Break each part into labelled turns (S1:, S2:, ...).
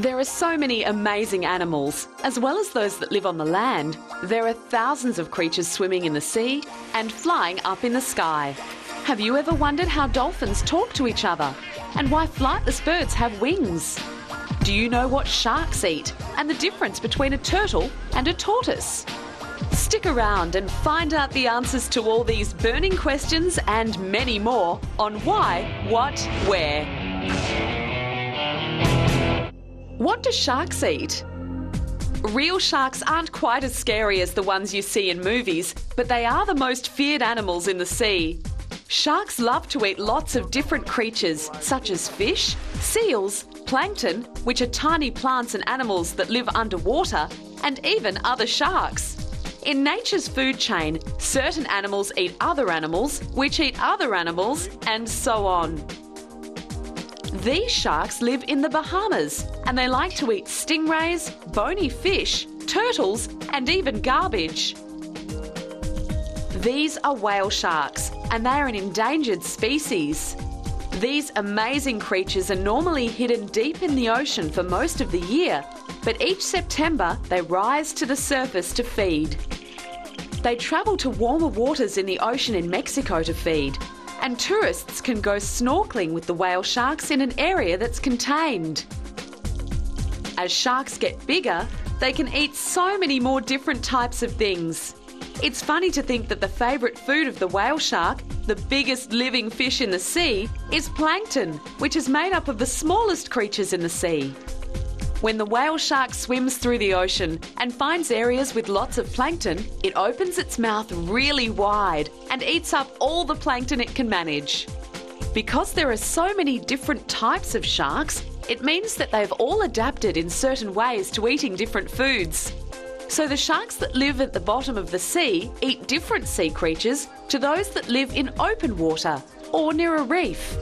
S1: There are so many amazing animals, as well as those that live on the land. There are thousands of creatures swimming in the sea and flying up in the sky. Have you ever wondered how dolphins talk to each other and why flightless birds have wings? Do you know what sharks eat and the difference between a turtle and a tortoise? Stick around and find out the answers to all these burning questions and many more on Why, What, Where. What do sharks eat? Real sharks aren't quite as scary as the ones you see in movies, but they are the most feared animals in the sea. Sharks love to eat lots of different creatures, such as fish, seals, plankton, which are tiny plants and animals that live underwater, and even other sharks. In nature's food chain, certain animals eat other animals, which eat other animals, and so on. These sharks live in the Bahamas, and they like to eat stingrays, bony fish, turtles, and even garbage. These are whale sharks, and they are an endangered species. These amazing creatures are normally hidden deep in the ocean for most of the year, but each September they rise to the surface to feed. They travel to warmer waters in the ocean in Mexico to feed, and tourists can go snorkeling with the whale sharks in an area that's contained. As sharks get bigger, they can eat so many more different types of things. It's funny to think that the favourite food of the whale shark, the biggest living fish in the sea, is plankton, which is made up of the smallest creatures in the sea. When the whale shark swims through the ocean and finds areas with lots of plankton, it opens its mouth really wide and eats up all the plankton it can manage. Because there are so many different types of sharks, it means that they've all adapted in certain ways to eating different foods. So the sharks that live at the bottom of the sea eat different sea creatures to those that live in open water or near a reef.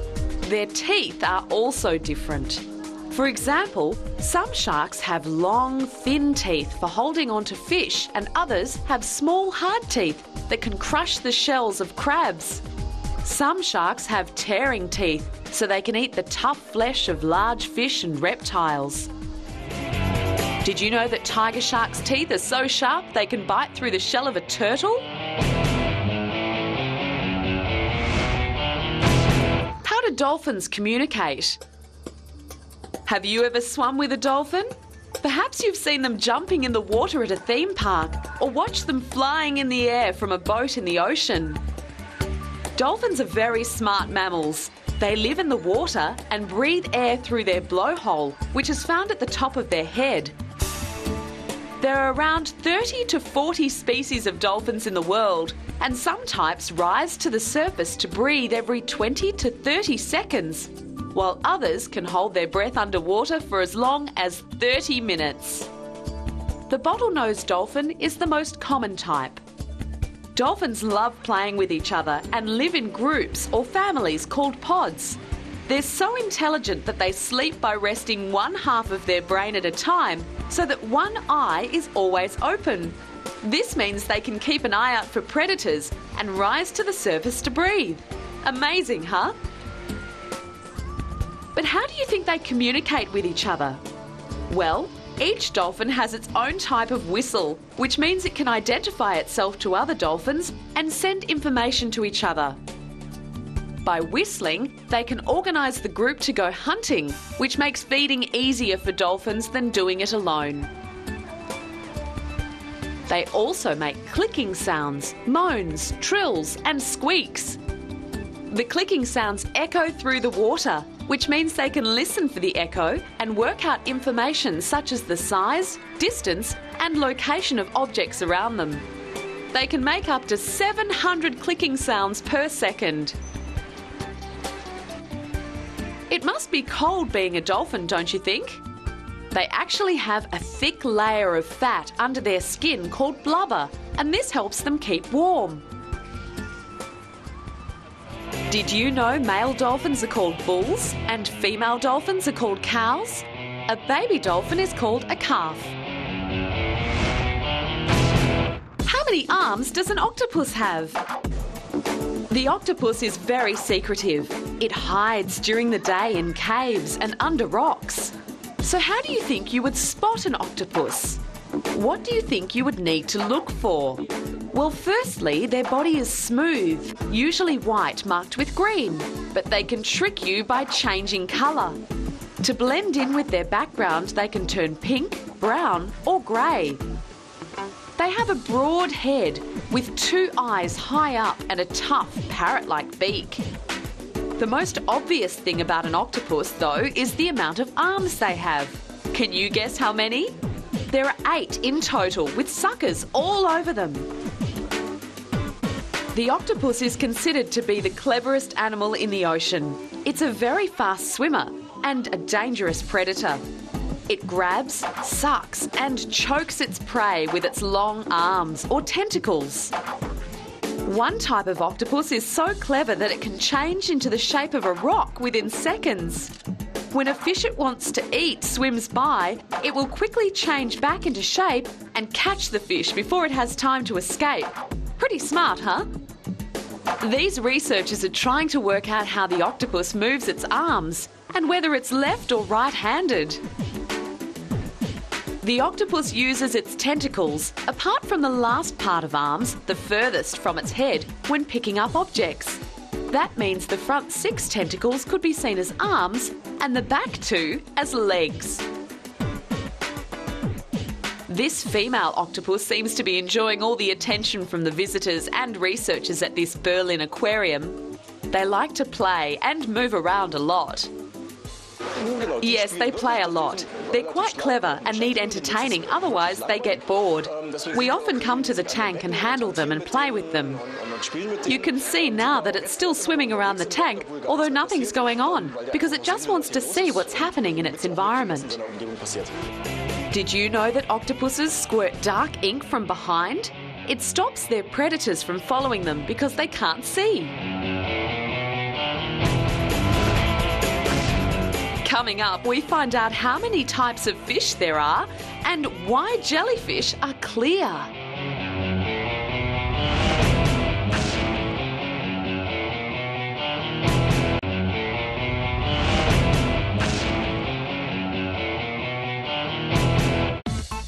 S1: Their teeth are also different. For example, some sharks have long, thin teeth for holding onto fish, and others have small, hard teeth that can crush the shells of crabs. Some sharks have tearing teeth so they can eat the tough flesh of large fish and reptiles. Did you know that tiger sharks' teeth are so sharp they can bite through the shell of a turtle? How do dolphins communicate? Have you ever swum with a dolphin? Perhaps you've seen them jumping in the water at a theme park or watched them flying in the air from a boat in the ocean. Dolphins are very smart mammals. They live in the water and breathe air through their blowhole, which is found at the top of their head. There are around 30 to 40 species of dolphins in the world, and some types rise to the surface to breathe every 20 to 30 seconds, while others can hold their breath underwater for as long as 30 minutes. The bottlenose dolphin is the most common type. Dolphins love playing with each other and live in groups or families called pods. They're so intelligent that they sleep by resting one half of their brain at a time so that one eye is always open. This means they can keep an eye out for predators and rise to the surface to breathe. Amazing, huh? But how do you think they communicate with each other? Well, each dolphin has its own type of whistle, which means it can identify itself to other dolphins and send information to each other. By whistling, they can organise the group to go hunting, which makes feeding easier for dolphins than doing it alone. They also make clicking sounds, moans, trills, and squeaks. The clicking sounds echo through the water, which means they can listen for the echo and work out information such as the size, distance, and location of objects around them. They can make up to 700 clicking sounds per second. It must be cold being a dolphin, don't you think? They actually have a thick layer of fat under their skin called blubber, and this helps them keep warm. Did you know male dolphins are called bulls and female dolphins are called cows? A baby dolphin is called a calf. How many arms does an octopus have? The octopus is very secretive. It hides during the day in caves and under rocks. So how do you think you would spot an octopus? What do you think you would need to look for? Well, firstly, their body is smooth, usually white marked with green, but they can trick you by changing colour. To blend in with their background, they can turn pink, brown or grey. They have a broad head with 2 eyes high up and a tough parrot-like beak. The most obvious thing about an octopus, though, is the amount of arms they have. Can you guess how many? There are 8 in total, with suckers all over them. The octopus is considered to be the cleverest animal in the ocean. It's a very fast swimmer and a dangerous predator. It grabs, sucks and chokes its prey with its long arms or tentacles. One type of octopus is so clever that it can change into the shape of a rock within seconds. When a fish it wants to eat swims by, it will quickly change back into shape and catch the fish before it has time to escape. Pretty smart, huh? These researchers are trying to work out how the octopus moves its arms and whether it's left or right-handed. The octopus uses its tentacles, apart from the last part of arms, the furthest from its head, when picking up objects. That means the front 6 tentacles could be seen as arms and the back 2 as legs. This female octopus seems to be enjoying all the attention from the visitors and researchers at this Berlin aquarium. They like to play and move around a lot. Yes, they play a lot. They're quite clever and need entertaining, otherwise they get bored. We often come to the tank and handle them and play with them. You can see now that it's still swimming around the tank, although nothing's going on, because it just wants to see what's happening in its environment. Did you know that octopuses squirt dark ink from behind? It stops their predators from following them because they can't see. Coming up, we find out how many types of fish there are and why jellyfish are clear.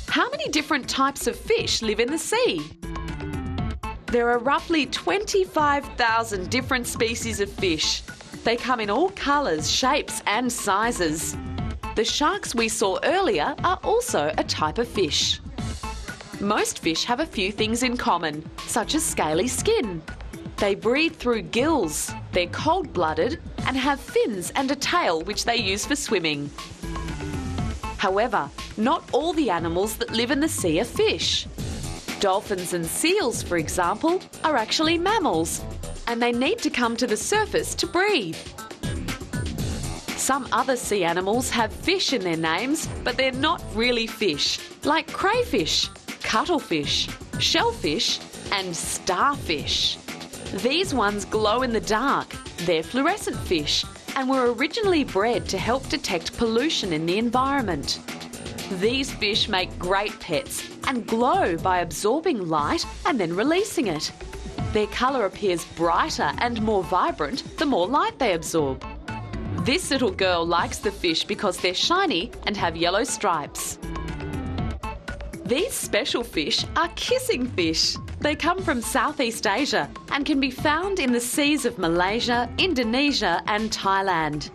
S1: How many different types of fish live in the sea? There are roughly 25,000 different species of fish. They come in all colours, shapes and sizes. The sharks we saw earlier are also a type of fish. Most fish have a few things in common, such as scaly skin. They breathe through gills, they're cold-blooded and have fins and a tail which they use for swimming. However, not all the animals that live in the sea are fish. Dolphins and seals, for example, are actually mammals, and they need to come to the surface to breathe. Some other sea animals have fish in their names, but they're not really fish, like crayfish, cuttlefish, shellfish and starfish. These ones glow in the dark. They're fluorescent fish and were originally bred to help detect pollution in the environment. These fish make great pets and glow by absorbing light and then releasing it. Their colour appears brighter and more vibrant the more light they absorb. This little girl likes the fish because they're shiny and have yellow stripes. These special fish are kissing fish. They come from Southeast Asia and can be found in the seas of Malaysia, Indonesia and Thailand.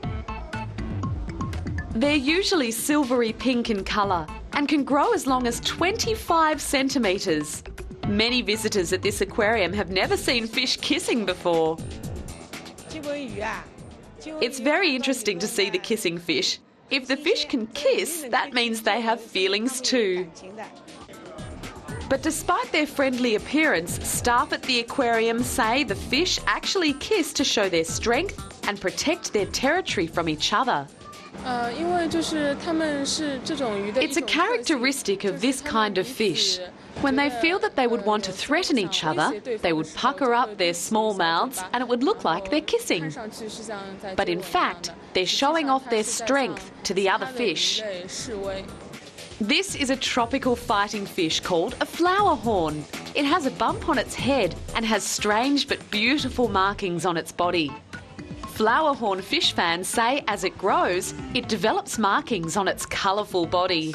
S1: They're usually silvery pink in colour and can grow as long as 25 centimetres. Many visitors at this aquarium have never seen fish kissing before. It's very interesting to see the kissing fish. If the fish can kiss, that means they have feelings too. But despite their friendly appearance, staff at the aquarium say the fish actually kiss to show their strength and protect their territory from each other. It's a characteristic of this kind of fish. When they feel that they would want to threaten each other, they would pucker up their small mouths and it would look like they're kissing. But in fact, they're showing off their strength to the other fish. This is a tropical fighting fish called a flower horn. It has a bump on its head and has strange but beautiful markings on its body. Flowerhorn fish fans say as it grows, it develops markings on its colourful body.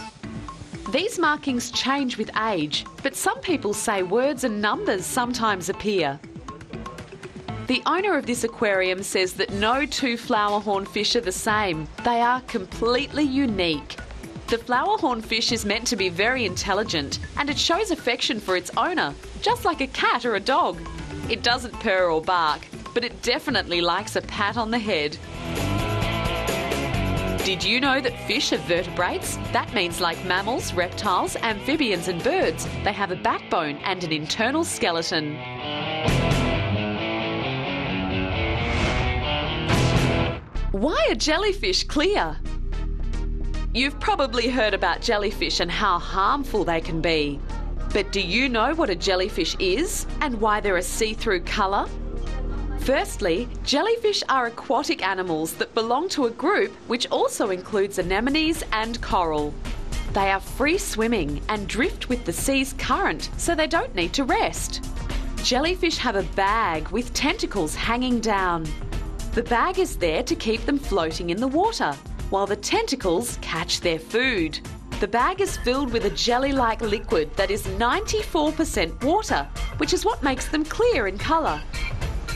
S1: These markings change with age, but some people say words and numbers sometimes appear. The owner of this aquarium says that no two flowerhorn fish are the same. They are completely unique. The flowerhorn fish is meant to be very intelligent and it shows affection for its owner, just like a cat or a dog. It doesn't purr or bark, but it definitely likes a pat on the head. Did you know that fish are vertebrates? That means like mammals, reptiles, amphibians and birds, they have a backbone and an internal skeleton. Why are jellyfish clear? You've probably heard about jellyfish and how harmful they can be. But do you know what a jellyfish is and why they're a see-through colour? Firstly, jellyfish are aquatic animals that belong to a group which also includes anemones and coral. They are free-swimming and drift with the sea's current, so they don't need to rest. Jellyfish have a bag with tentacles hanging down. The bag is there to keep them floating in the water, while the tentacles catch their food. The bag is filled with a jelly-like liquid that is 94% water, which is what makes them clear in colour.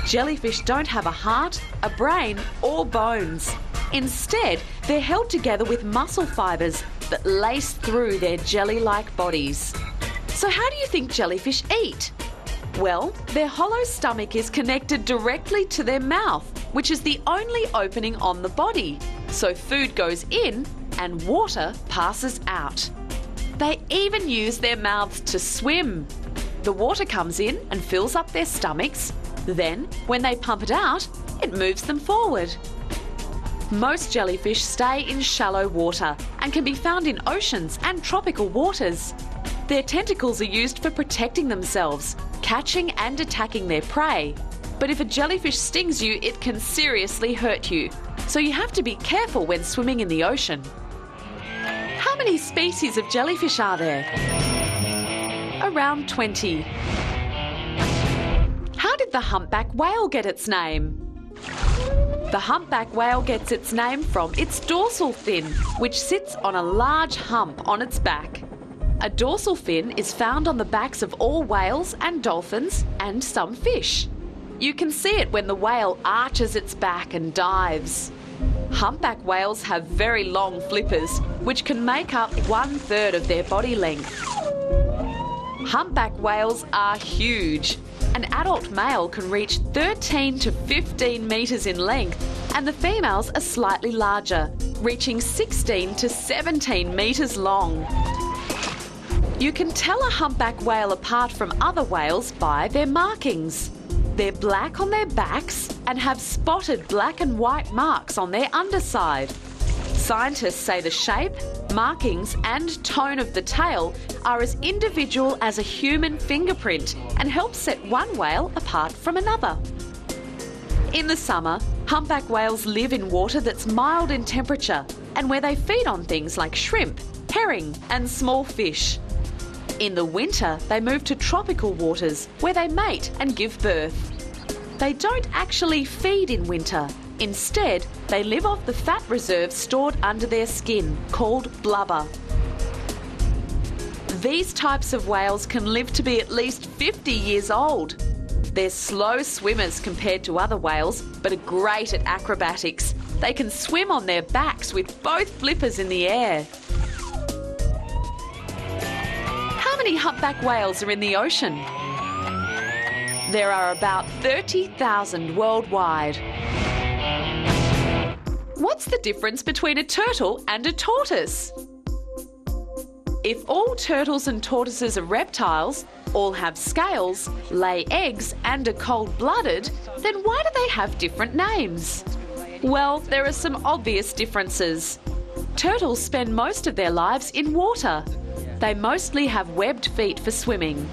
S1: Jellyfish don't have a heart, a brain or bones. Instead, they're held together with muscle fibres that lace through their jelly-like bodies. So how do you think jellyfish eat? Well, their hollow stomach is connected directly to their mouth, which is the only opening on the body. So food goes in and water passes out. They even use their mouths to swim. The water comes in and fills up their stomachs. Then, when they pump it out, it moves them forward. Most jellyfish stay in shallow water and can be found in oceans and tropical waters. Their tentacles are used for protecting themselves, catching and attacking their prey. But if a jellyfish stings you, it can seriously hurt you. So you have to be careful when swimming in the ocean. How many species of jellyfish are there? Around 20. How did the humpback whale get its name? The humpback whale gets its name from its dorsal fin, which sits on a large hump on its back. A dorsal fin is found on the backs of all whales and dolphins and some fish. You can see it when the whale arches its back and dives. Humpback whales have very long flippers, which can make up 1/3 of their body length. Humpback whales are huge. An adult male can reach 13 to 15 metres in length, and the females are slightly larger, reaching 16 to 17 metres long. You can tell a humpback whale apart from other whales by their markings. They're black on their backs and have spotted black and white marks on their underside. Scientists say the shape, markings and tone of the tail are as individual as a human fingerprint and help set one whale apart from another. In the summer, humpback whales live in water that's mild in temperature and where they feed on things like shrimp, herring and small fish. In the winter, they move to tropical waters where they mate and give birth. They don't actually feed in winter. Instead, they live off the fat reserves stored under their skin, called blubber. These types of whales can live to be at least 50 years old. They're slow swimmers compared to other whales, but are great at acrobatics. They can swim on their backs with both flippers in the air. How many humpback whales are in the ocean? There are about 30,000 worldwide. What's the difference between a turtle and a tortoise? If all turtles and tortoises are reptiles, all have scales, lay eggs and are cold-blooded, then why do they have different names? Well, there are some obvious differences. Turtles spend most of their lives in water. They mostly have webbed feet for swimming.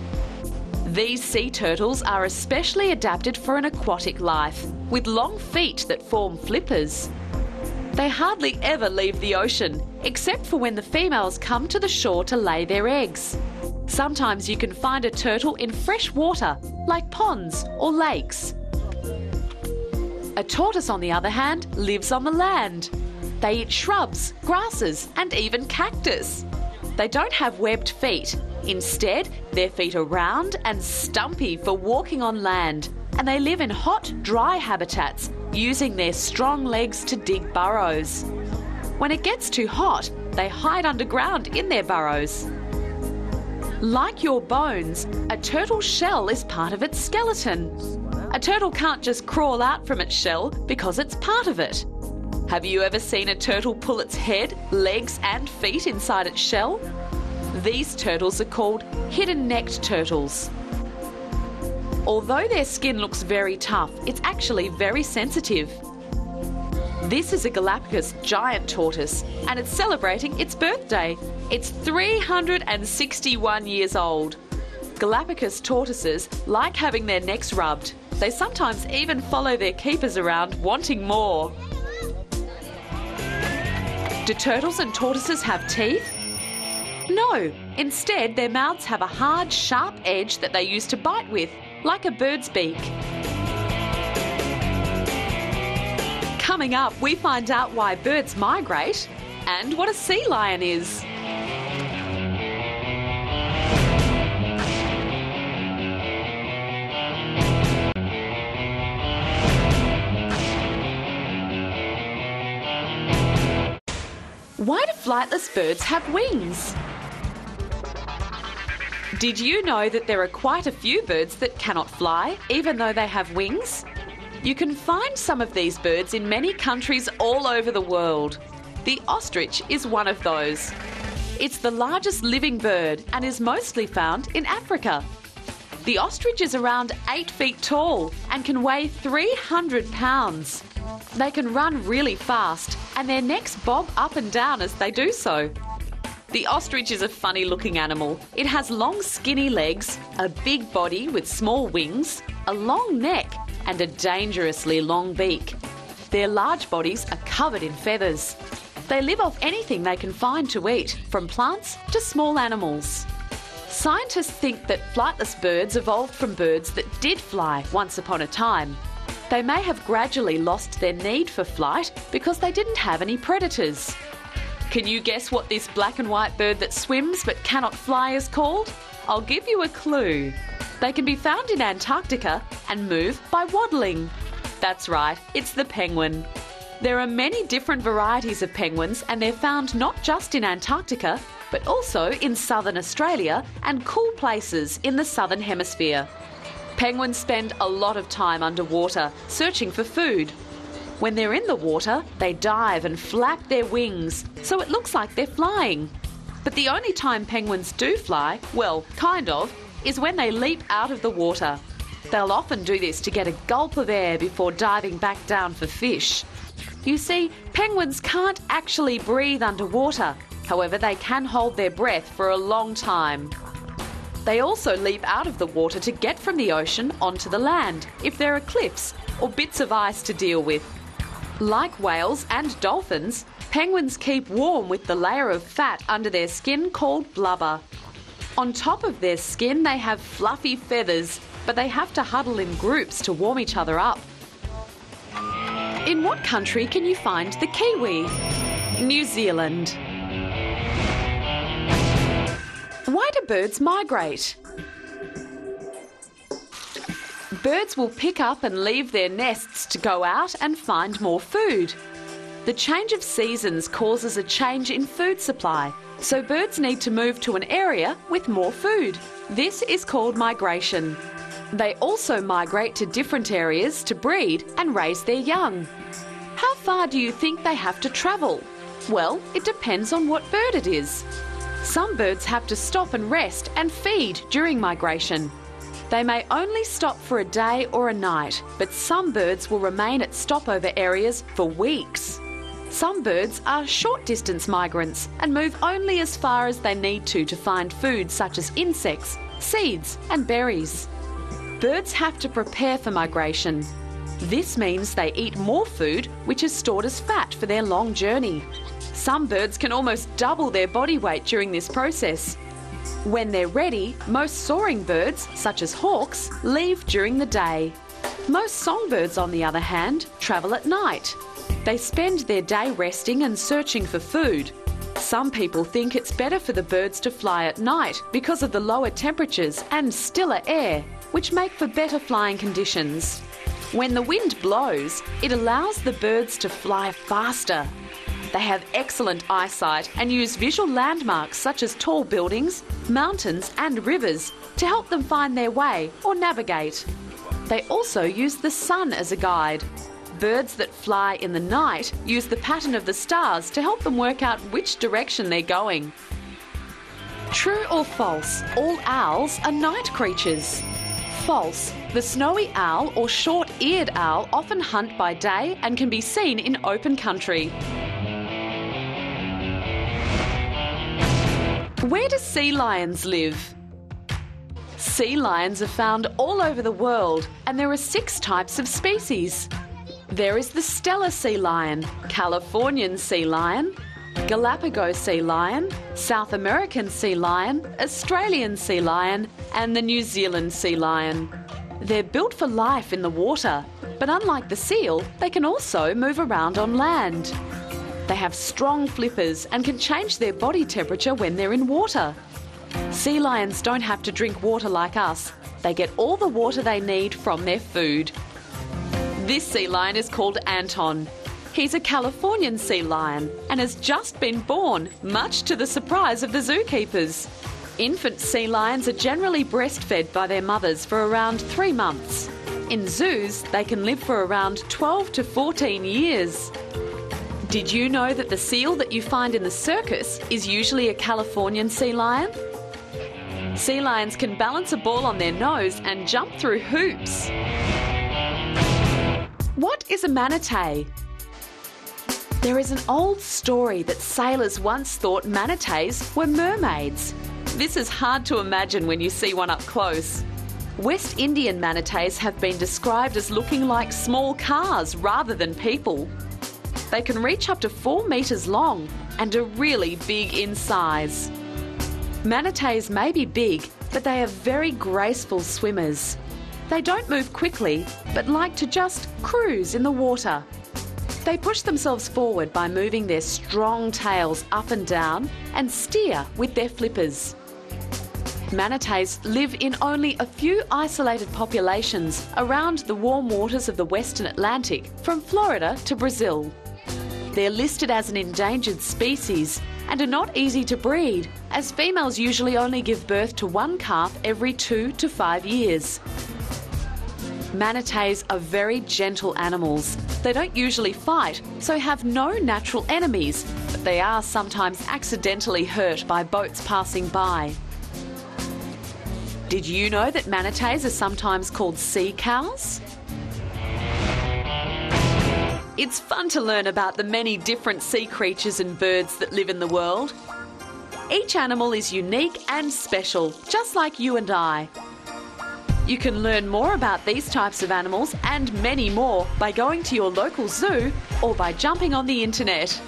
S1: These sea turtles are especially adapted for an aquatic life, with long feet that form flippers. They hardly ever leave the ocean, except for when the females come to the shore to lay their eggs. Sometimes you can find a turtle in fresh water, like ponds or lakes. A tortoise, on the other hand, lives on the land. They eat shrubs, grasses, and even cactus. They don't have webbed feet. Instead, their feet are round and stumpy for walking on land, and they live in hot, dry habitats, using their strong legs to dig burrows. When it gets too hot, they hide underground in their burrows. Like your bones, a turtle's shell is part of its skeleton. A turtle can't just crawl out from its shell because it's part of it. Have you ever seen a turtle pull its head, legs and feet inside its shell? These turtles are called hidden-necked turtles. Although their skin looks very tough, it's actually very sensitive. This is a Galapagos giant tortoise, and it's celebrating its birthday. It's 361 years old. Galapagos tortoises like having their necks rubbed. They sometimes even follow their keepers around, wanting more. Do turtles and tortoises have teeth? No. Instead, their mouths have a hard, sharp edge that they use to bite with, like a bird's beak. Coming up, we find out why birds migrate and what a sea lion is. Why do flightless birds have wings? Did you know that there are quite a few birds that cannot fly, even though they have wings? You can find some of these birds in many countries all over the world. The ostrich is one of those. It's the largest living bird and is mostly found in Africa. The ostrich is around 8 feet tall and can weigh 300 pounds. They can run really fast and their necks bob up and down as they do so. The ostrich is a funny-looking animal. It has long, skinny legs, a big body with small wings, a long neck, and a dangerously long beak. Their large bodies are covered in feathers. They live off anything they can find to eat, from plants to small animals. Scientists think that flightless birds evolved from birds that did fly once upon a time. They may have gradually lost their need for flight because they didn't have any predators. Can you guess what this black and white bird that swims but cannot fly is called? I'll give you a clue. They can be found in Antarctica and move by waddling. That's right, it's the penguin. There are many different varieties of penguins and they're found not just in Antarctica, but also in southern Australia and cool places in the southern hemisphere. Penguins spend a lot of time underwater, searching for food. When they're in the water, they dive and flap their wings, so it looks like they're flying. But the only time penguins do fly, well, kind of, is when they leap out of the water. They'll often do this to get a gulp of air before diving back down for fish. You see, penguins can't actually breathe underwater. However, they can hold their breath for a long time. They also leap out of the water to get from the ocean onto the land if there are cliffs or bits of ice to deal with. Like whales and dolphins, penguins keep warm with the layer of fat under their skin called blubber. On top of their skin, they have fluffy feathers, but they have to huddle in groups to warm each other up. In what country can you find the kiwi? New Zealand. Why do birds migrate? Birds will pick up and leave their nests to go out and find more food. The change of seasons causes a change in food supply, so birds need to move to an area with more food. This is called migration. They also migrate to different areas to breed and raise their young. How far do you think they have to travel? Well, it depends on what bird it is. Some birds have to stop and rest and feed during migration. They may only stop for a day or a night, but some birds will remain at stopover areas for weeks. Some birds are short-distance migrants and move only as far as they need to find food such as insects, seeds and berries. Birds have to prepare for migration. This means they eat more food, which is stored as fat for their long journey. Some birds can almost double their body weight during this process. When they're ready, most soaring birds, such as hawks, leave during the day. Most songbirds, on the other hand, travel at night. They spend their day resting and searching for food. Some people think it's better for the birds to fly at night because of the lower temperatures and stiller air, which make for better flying conditions. When the wind blows, it allows the birds to fly faster. They have excellent eyesight and use visual landmarks such as tall buildings, mountains and rivers to help them find their way or navigate. They also use the sun as a guide. Birds that fly in the night use the pattern of the stars to help them work out which direction they're going. True or false, all owls are night creatures? False. The snowy owl or short-eared owl often hunt by day and can be seen in open country. Where do sea lions live? Sea lions are found all over the world, and there are 6 types of species. There is the Steller sea lion, Californian sea lion, Galapagos sea lion, South American sea lion, Australian sea lion, and the New Zealand sea lion. They're built for life in the water, but unlike the seal, they can also move around on land. They have strong flippers and can change their body temperature when they're in water. Sea lions don't have to drink water like us. They get all the water they need from their food. This sea lion is called Anton. He's a Californian sea lion and has just been born, much to the surprise of the zookeepers. Infant sea lions are generally breastfed by their mothers for around 3 months. In zoos, they can live for around 12 to 14 years. Did you know that the seal that you find in the circus is usually a Californian sea lion? Sea lions can balance a ball on their nose and jump through hoops. What is a manatee? There is an old story that sailors once thought manatees were mermaids. This is hard to imagine when you see one up close. West Indian manatees have been described as looking like small cars rather than people. They can reach up to 4 metres long and are really big in size. Manatees may be big, but they are very graceful swimmers. They don't move quickly, but like to just cruise in the water. They push themselves forward by moving their strong tails up and down and steer with their flippers. Manatees live in only a few isolated populations around the warm waters of the Western Atlantic, from Florida to Brazil. They're listed as an endangered species and are not easy to breed, as females usually only give birth to 1 calf every 2 to 5 years. Manatees are very gentle animals. They don't usually fight, so have no natural enemies, but they are sometimes accidentally hurt by boats passing by. Did you know that manatees are sometimes called sea cows? It's fun to learn about the many different sea creatures and birds that live in the world. Each animal is unique and special, just like you and I. You can learn more about these types of animals and many more by going to your local zoo or by jumping on the internet.